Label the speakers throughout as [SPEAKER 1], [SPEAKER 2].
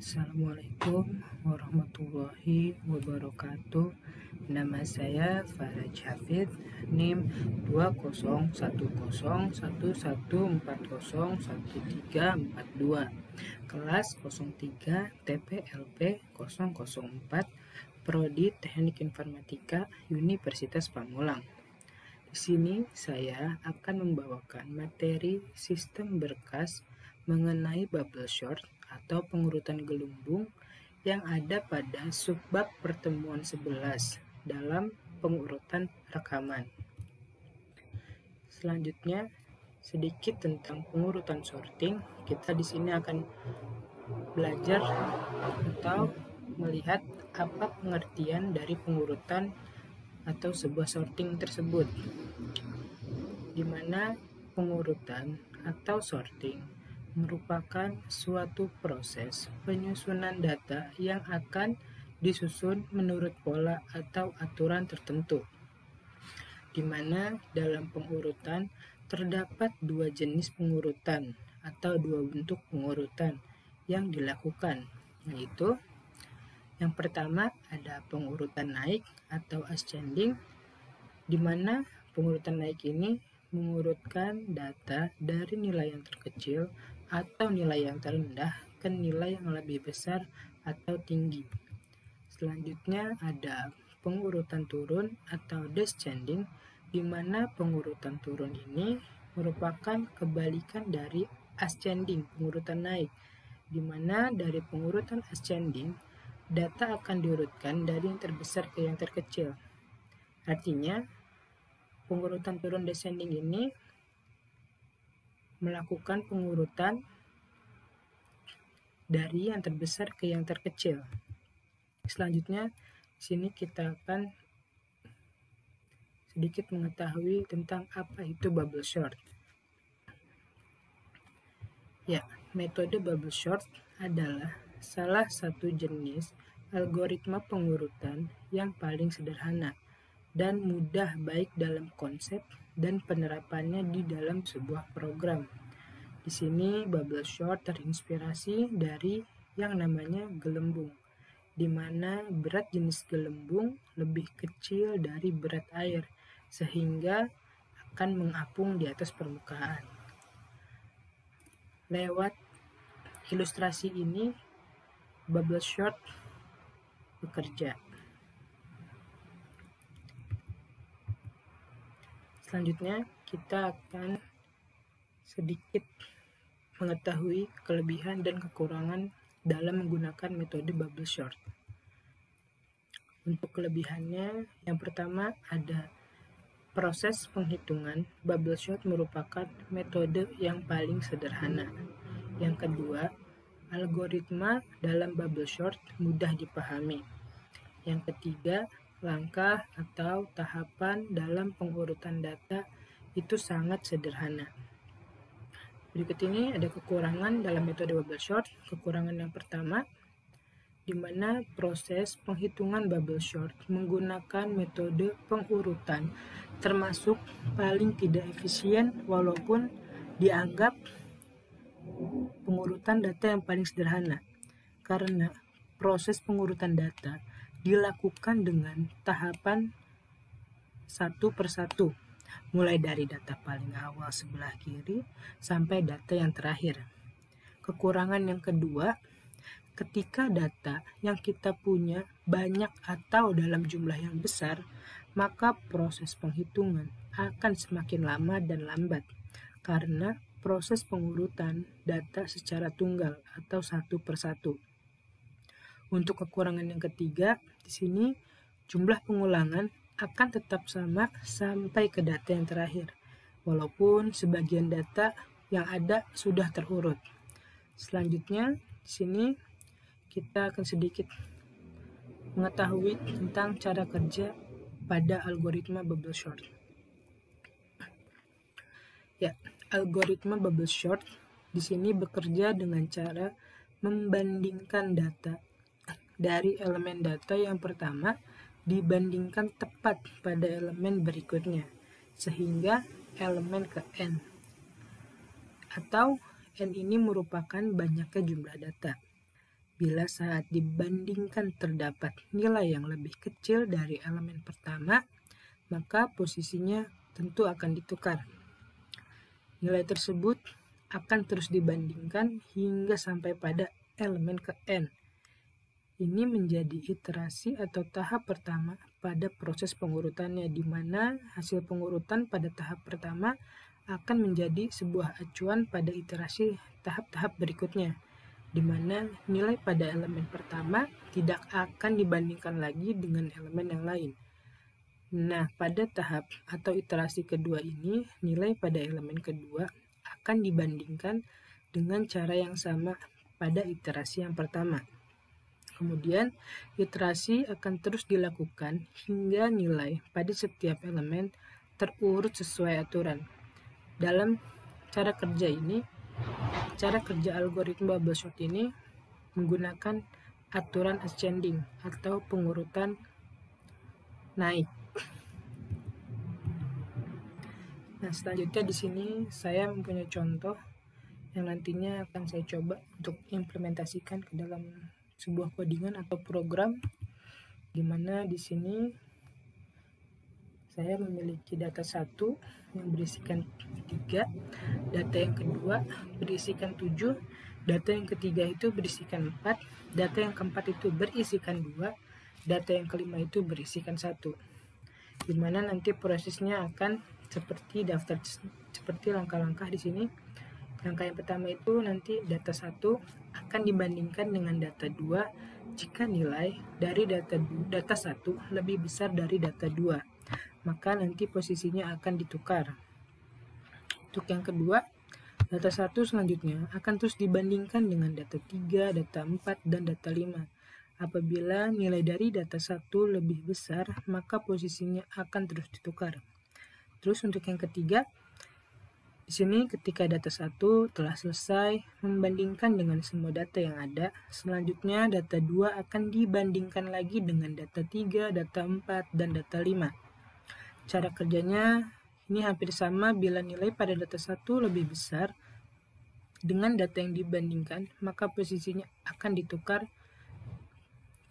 [SPEAKER 1] Assalamualaikum warahmatullahi wabarakatuh. Nama saya Faraj Hafid, NIM 2011011401342, kelas 03 TPLP 004, Prodi Teknik Informatika Universitas Pamulang. Di sini saya akan membawakan materi sistem berkas mengenai bubble sort atau pengurutan gelembung yang ada pada subbab pertemuan 11 dalam pengurutan rekaman. Selanjutnya, sedikit tentang pengurutan sorting. Kita di sini akan belajar atau melihat apa pengertian dari pengurutan atau sebuah sorting tersebut, di mana pengurutan atau sorting merupakan suatu proses penyusunan data yang akan disusun menurut pola atau aturan tertentu, di mana dalam pengurutan terdapat dua jenis pengurutan atau dua bentuk pengurutan yang dilakukan, yaitu yang pertama ada pengurutan naik atau ascending, di mana pengurutan naik ini mengurutkan data dari nilai yang terkecil atau nilai yang terendah ke nilai yang lebih besar atau tinggi. Selanjutnya ada pengurutan turun atau descending, di mana pengurutan turun ini merupakan kebalikan dari ascending, pengurutan naik, di mana dari pengurutan ascending data akan diurutkan dari yang terbesar ke yang terkecil. Artinya pengurutan turun descending ini melakukan pengurutan dari yang terbesar ke yang terkecil. Selanjutnya, di sini kita akan sedikit mengetahui tentang apa itu bubble sort. Ya, metode bubble sort adalah salah satu jenis algoritma pengurutan yang paling sederhana dan mudah baik dalam konsep dan penerapannya di dalam sebuah program. Di sini bubble sort terinspirasi dari yang namanya gelembung, di mana berat jenis gelembung lebih kecil dari berat air sehingga akan mengapung di atas permukaan. Lewat ilustrasi ini bubble sort bekerja. Selanjutnya kita akan sedikit mengetahui kelebihan dan kekurangan dalam menggunakan metode bubble sort. Untuk kelebihannya, yang pertama ada proses penghitungan. Bubble sort merupakan metode yang paling sederhana. Yang kedua, algoritma dalam bubble sort mudah dipahami. Yang ketiga, langkah atau tahapan dalam pengurutan data itu sangat sederhana. Berikut ini ada kekurangan dalam metode bubble sort. Kekurangan yang pertama, di mana proses penghitungan bubble sort menggunakan metode pengurutan termasuk paling tidak efisien walaupun dianggap pengurutan data yang paling sederhana, karena proses pengurutan data dilakukan dengan tahapan satu persatu, mulai dari data paling awal sebelah kiri sampai data yang terakhir. Kekurangan yang kedua, ketika data yang kita punya banyak atau dalam jumlah yang besar, maka proses penghitungan akan semakin lama dan lambat karena proses pengurutan data secara tunggal atau satu persatu. Untuk kekurangan yang ketiga, di sini jumlah pengulangan akan tetap sama sampai ke data yang terakhir, walaupun sebagian data yang ada sudah terurut. Selanjutnya, di sini kita akan sedikit mengetahui tentang cara kerja pada algoritma bubble sort. Ya, algoritma bubble sort di sini bekerja dengan cara membandingkan data dari elemen data yang pertama dibandingkan tepat pada elemen berikutnya, sehingga elemen ke N, atau N ini merupakan banyaknya jumlah data. Bila saat dibandingkan terdapat nilai yang lebih kecil dari elemen pertama, maka posisinya tentu akan ditukar. Nilai tersebut akan terus dibandingkan hingga sampai pada elemen ke N. Ini menjadi iterasi atau tahap pertama pada proses pengurutannya, di mana hasil pengurutan pada tahap pertama akan menjadi sebuah acuan pada iterasi tahap-tahap berikutnya, di mana nilai pada elemen pertama tidak akan dibandingkan lagi dengan elemen yang lain. Nah, pada tahap atau iterasi kedua ini, nilai pada elemen kedua akan dibandingkan dengan cara yang sama pada iterasi yang pertama. Kemudian, iterasi akan terus dilakukan hingga nilai pada setiap elemen terurut sesuai aturan. Dalam cara kerja algoritma bubble sort ini menggunakan aturan ascending atau pengurutan naik. Nah, selanjutnya di sini saya mempunyai contoh yang nantinya akan saya coba untuk implementasikan ke dalam sebuah codingan atau program, di mana di sini saya memiliki data 1 yang berisikan 3, data yang kedua berisikan 7, data yang ketiga itu berisikan 4, data yang keempat itu berisikan 2, data yang kelima itu berisikan 1. Di mana nanti prosesnya akan seperti langkah-langkah di sini. Langkah yang pertama itu nanti data 1 akan dibandingkan dengan data 2 jika nilai dari data 1 lebih besar dari data 2. Maka nanti posisinya akan ditukar. Untuk yang kedua, data 1 selanjutnya akan terus dibandingkan dengan data 3, data 4, dan data 5. Apabila nilai dari data 1 lebih besar, maka posisinya akan terus ditukar. Terus untuk yang ketiga, di sini ketika data 1 telah selesai membandingkan dengan semua data yang ada, selanjutnya data 2 akan dibandingkan lagi dengan data 3, data 4, dan data 5. Cara kerjanya ini hampir sama. Bila nilai pada data 1 lebih besar dengan data yang dibandingkan, maka posisinya akan ditukar.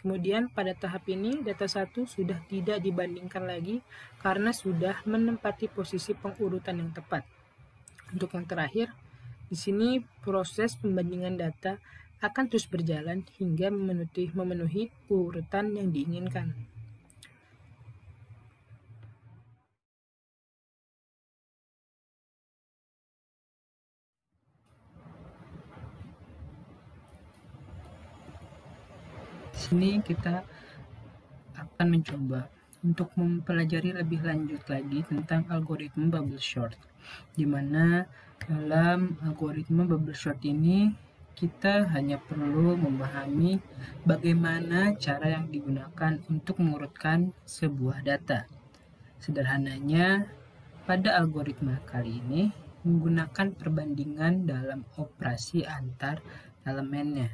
[SPEAKER 1] Kemudian pada tahap ini data 1 sudah tidak dibandingkan lagi karena sudah menempati posisi pengurutan yang tepat. Untuk yang terakhir, di sini proses pembandingan data akan terus berjalan hingga memenuhi urutan yang diinginkan. Sini kita akan mencoba untuk mempelajari lebih lanjut lagi tentang algoritma bubble sort, di mana dalam algoritma bubble sort ini kita hanya perlu memahami bagaimana cara yang digunakan untuk mengurutkan sebuah data. Sederhananya, pada algoritma kali ini menggunakan perbandingan dalam operasi antar elemennya.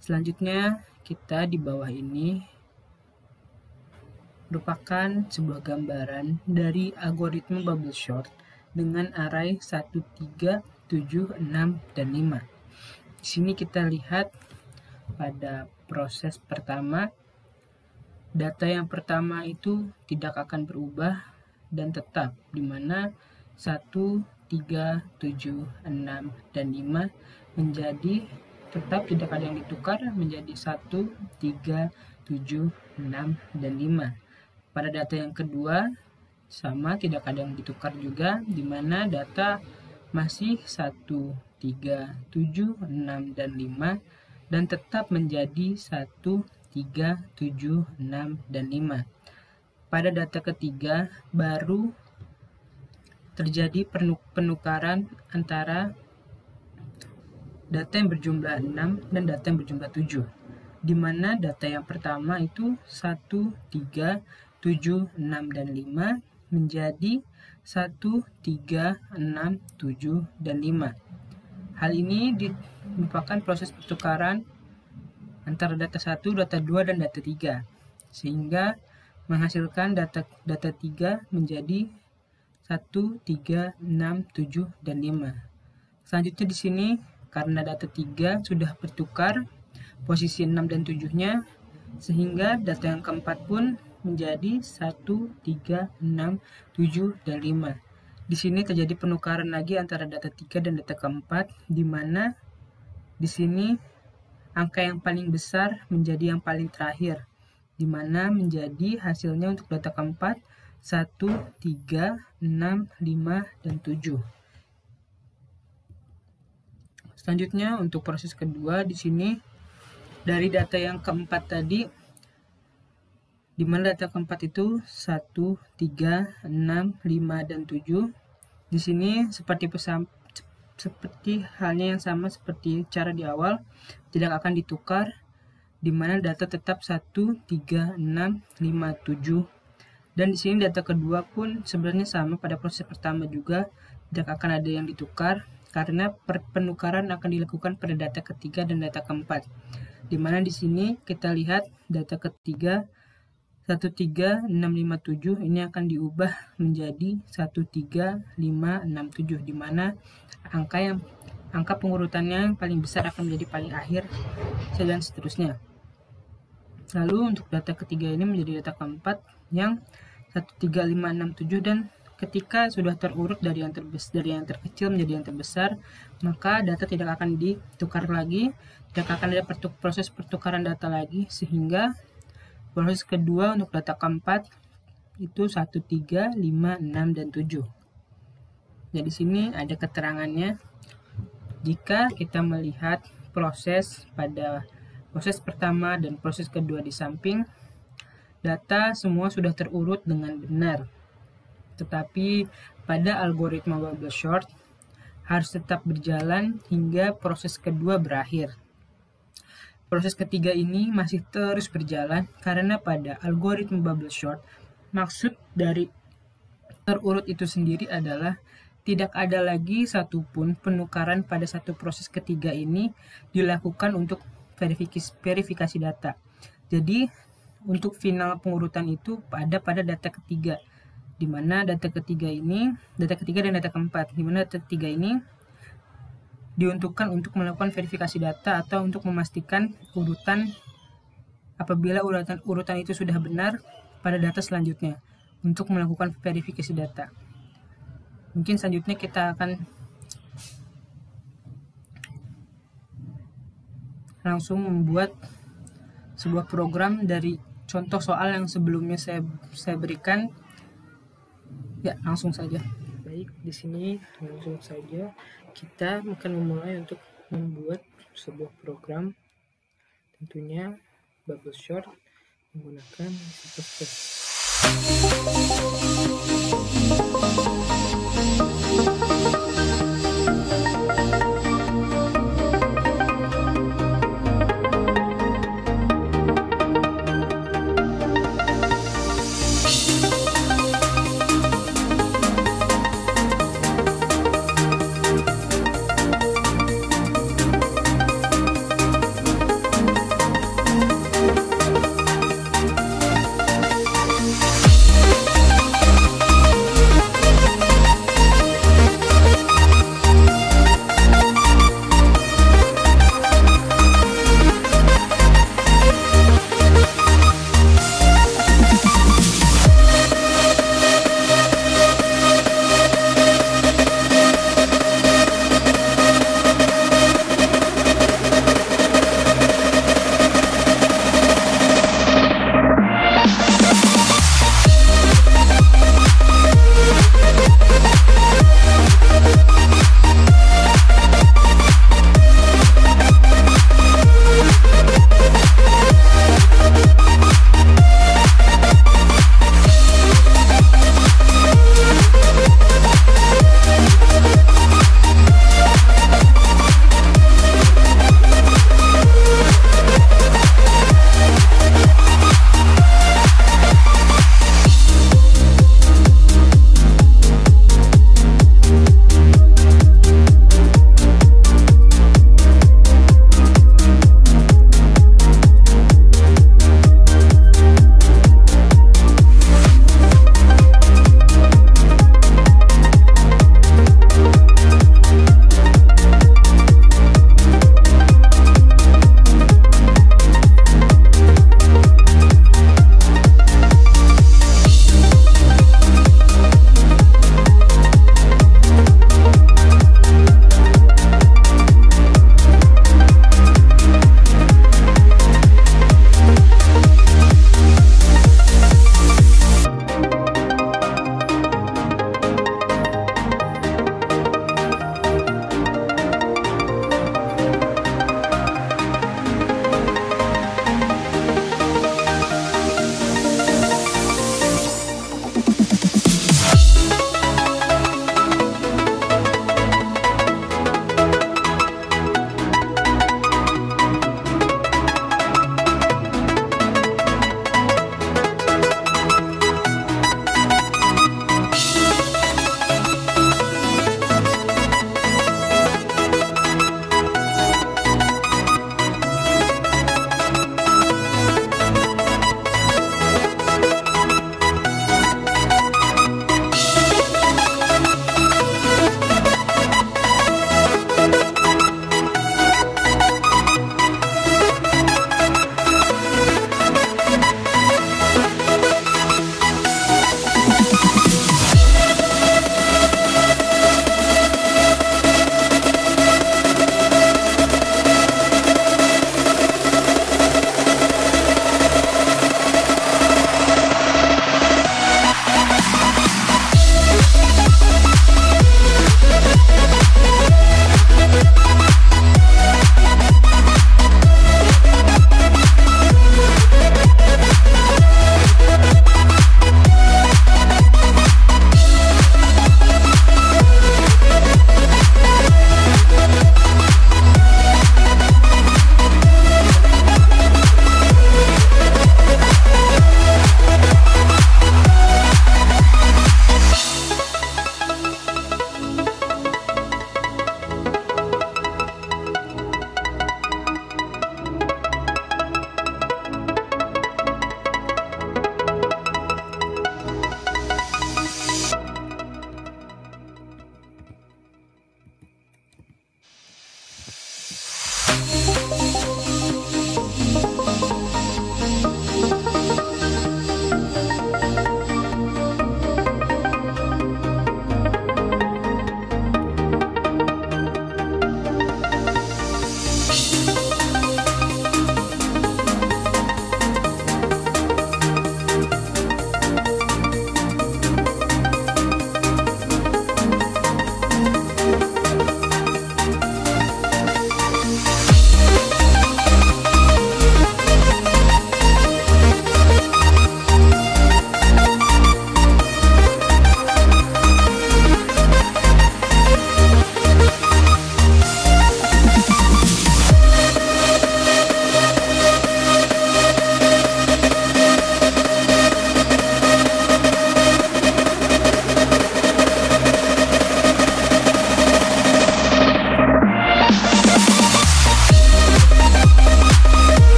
[SPEAKER 1] Selanjutnya, kita di bawah ini merupakan sebuah gambaran dari algoritma bubble sort dengan array 1, 3, 7, 6, dan 5. Di sini kita lihat pada proses pertama, data yang pertama itu tidak akan berubah dan tetap, di mana 1, 3, 7, 6, dan 5 menjadi tetap, tidak ada yang ditukar menjadi 1, 3, 7, 6, dan 5. Pada data yang kedua sama, tidak ada yang ditukar juga, di mana data masih 1, 3, 7, 6, dan 5 dan tetap menjadi 1, 3, 7, 6, dan 5. Pada data ketiga baru terjadi penukaran antara data yang berjumlah 6 dan data yang berjumlah 7, di mana data yang pertama itu 1, 3, 7, 6, dan 5 menjadi 1, 3, 6, 7, dan 5. Hal ini merupakan proses pertukaran antara data 1, data 2, dan data 3. Sehingga menghasilkan data 3 menjadi 1, 3, 6, 7, dan 5. Selanjutnya di sini karena data 3 sudah bertukar posisi 6 dan 7-nya, sehingga data yang keempat pun menjadi 1, 3, 6, 7, dan 5. Di sini terjadi penukaran lagi antara data 3 dan data keempat, di mana di sini angka yang paling besar menjadi yang paling terakhir, di mana menjadi hasilnya untuk data keempat 1, 3, 6, 5, dan 7. Selanjutnya untuk proses kedua di sini dari data yang keempat tadi, di mana data keempat itu 1, 3, 6, 5, dan 7. Di sini seperti halnya yang sama seperti cara di awal, tidak akan ditukar, di mana data tetap 1, 3, 6, 5, 7. Dan di sini data kedua pun sebenarnya sama pada proses pertama juga, tidak akan ada yang ditukar karena penukaran akan dilakukan pada data ketiga dan data keempat. Di mana di sini kita lihat data ketiga 1, 3, 6, 5, 7 ini akan diubah menjadi 1, 3, 5, 6, 7, di mana angka pengurutannya yang paling besar akan menjadi paling akhir, dan seterusnya. Lalu untuk data ketiga ini menjadi data keempat yang 1, 3, 5, 6, 7, dan ketika sudah terurut dari yang terkecil menjadi yang terbesar, maka data tidak akan ditukar lagi, tidak akan ada proses pertukaran data lagi, sehingga proses kedua untuk data keempat itu 1, 3, 5, 6, dan 7. Jadi di sini ada keterangannya. Jika kita melihat proses pada proses pertama dan proses kedua di samping, data semua sudah terurut dengan benar. Tetapi pada algoritma bubble sort harus tetap berjalan hingga proses kedua berakhir. Proses ketiga ini masih terus berjalan karena pada algoritma bubble sort maksud dari terurut itu sendiri adalah tidak ada lagi satupun penukaran pada satu proses ketiga ini dilakukan untuk verifikasi data. Jadi untuk final pengurutan itu ada pada data ketiga, di mana data ketiga dan data keempat, di mana data ketiga ini diuntukkan untuk melakukan verifikasi data atau untuk memastikan urutan apabila urutan itu sudah benar pada data selanjutnya untuk melakukan verifikasi data. Mungkin selanjutnya kita akan langsung membuat sebuah program dari contoh soal yang sebelumnya saya berikan. Ya, langsung saja. Baik, di sini langsung saja kita akan memulai untuk membuat sebuah program, tentunya bubble sort menggunakan C++.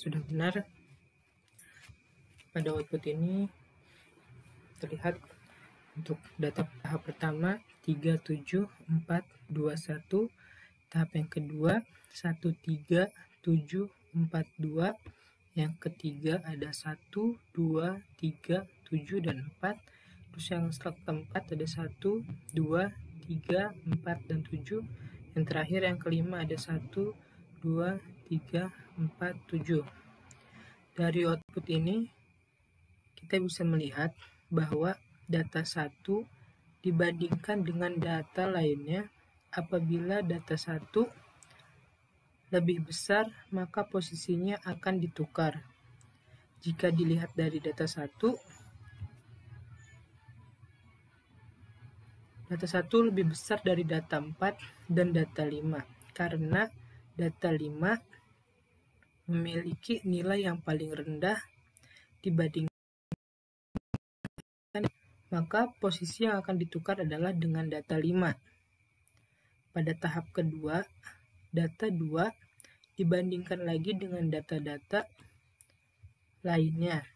[SPEAKER 1] sudah benar. Pada output ini terlihat untuk data tahap pertama 37421, tahap yang kedua 13742, yang ketiga ada 1, 2, 3, 7 dan 4. Terus yang setelah keempat ada 1, 2, 3, 4 dan 7. Yang terakhir yang kelima ada 1, 2, 3, 4, 7. Dari output ini kita bisa melihat bahwa data 1 dibandingkan dengan data lainnya, apabila data 1 lebih besar maka posisinya akan ditukar. Jika dilihat dari data 1 lebih besar dari data 4 dan data 5, karena data 5 memiliki nilai yang paling rendah dibandingkan, maka posisi yang akan ditukar adalah dengan data 5. Pada tahap kedua, data 2 dibandingkan lagi dengan data-data lainnya.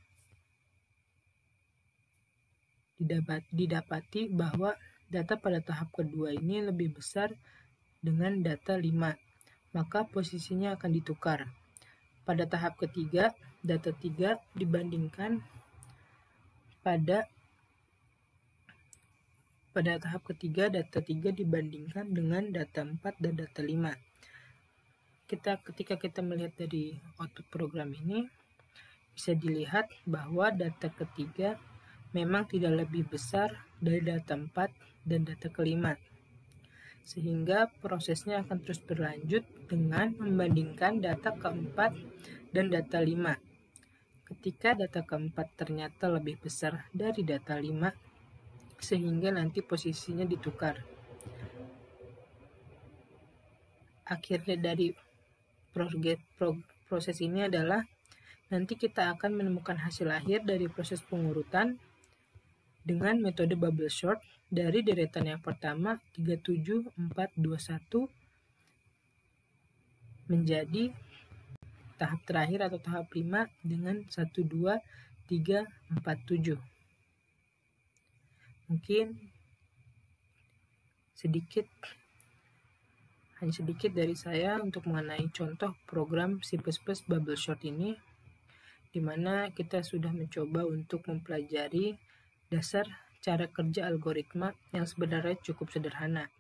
[SPEAKER 1] Didapati bahwa data pada tahap kedua ini lebih besar dengan data 5, maka posisinya akan ditukar. Pada tahap ketiga, data 3 dibandingkan pada tahap ketiga, data 3 dibandingkan dengan data 4 dan data 5. Ketika kita melihat dari output program ini, bisa dilihat bahwa data ketiga memang tidak lebih besar dari data 4 dan data kelima. Sehingga prosesnya akan terus berlanjut dengan membandingkan data keempat dan data 5. Ketika data keempat ternyata lebih besar dari data 5, sehingga nanti posisinya ditukar. Akhirnya dari proses ini adalah nanti kita akan menemukan hasil akhir dari proses pengurutan dengan metode bubble sort dari deretan yang pertama 37421 menjadi tahap terakhir atau tahap 5 dengan 1, 2, 3, 4, 7. Mungkin hanya sedikit dari saya untuk mengenai contoh program C++ bubble sort ini, di mana kita sudah mencoba untuk mempelajari dasar cara kerja algoritma yang sebenarnya cukup sederhana.